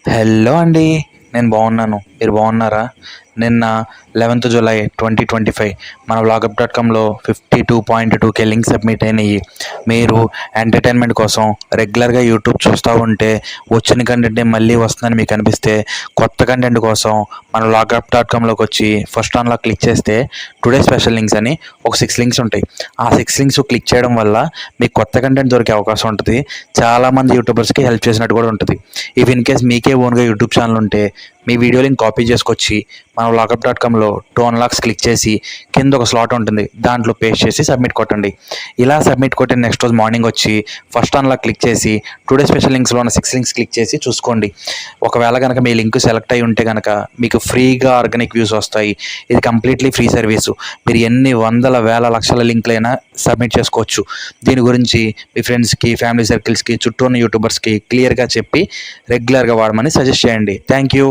Hello అండి. నేను బాగున్నాను. మీరు బాగున్నారా? నిన్న 11th జూలై 2025 మన వ్లాగప్.కామ్లో 52.2K లింక్ సబ్మిట్ అయినాయి. మీరు ఎంటర్టైన్మెంట్ కోసం రెగ్యులర్గా యూట్యూబ్ చూస్తూ ఉంటే వచ్చిన కంటెంట్ మళ్ళీ వస్తుందని మీకు అనిపిస్తే కొత్త కంటెంట్ కోసం మన వ్లాగప్.కామ్లోకి వచ్చి ఫస్ట్ ఆన్లో క్లిక్ చేస్తే టుడే స్పెషల్ లింక్స్ అని ఒక 6 లింక్స్ ఉంటాయి. ఆ 6 లింక్స్ క్లిక్ చేయడం వల్ల మీకు కొత్త కంటెంట్ దొరికే అవకాశం ఉంటుంది. చాలామంది యూట్యూబర్స్కి హెల్ప్ చేసినట్టు కూడా ఉంటుంది. ఇఫ్ ఇన్ కేస్ మీకే ఓన్గా యూట్యూబ్ ఛానల్ ఉంటే మీ వీడియో లింక్ కాపీ చేసుకొచ్చి మన వ్లాగప్.కామ్లో 2 అన్లాక్స్ క్లిక్ చేసి కింద ఒక స్లాట్ ఉంటుంది, దాంట్లో పేస్ట్ చేసి సబ్మిట్ కొట్టండి. ఇలా సబ్మిట్ కొట్టిన నెక్స్ట్ రోజు మార్నింగ్ వచ్చి ఫస్ట్ అన్లాక్ క్లిక్ చేసి టుడే స్పెషల్ లింక్స్లో ఉన్న 6 లింక్స్ క్లిక్ చేసి చూసుకోండి. ఒకవేళ కనుక మీ లింక్ సెలెక్ట్ అయి ఉంటే కనుక మీకు ఫ్రీగా ఆర్గానిక్ వ్యూస్ వస్తాయి. ఇది కంప్లీట్లీ ఫ్రీ సర్వీసు. మీరు ఎన్ని వందల వేల లక్షల లింక్లైనా సబ్మిట్ చేసుకోవచ్చు. దీని గురించి మీ ఫ్రెండ్స్కి, ఫ్యామిలీ సర్కిల్స్కి, చుట్టూ ఉన్న యూట్యూబర్స్కి క్లియర్గా చెప్పి రెగ్యులర్గా వాడమని సజెస్ట్ చేయండి. Thank you.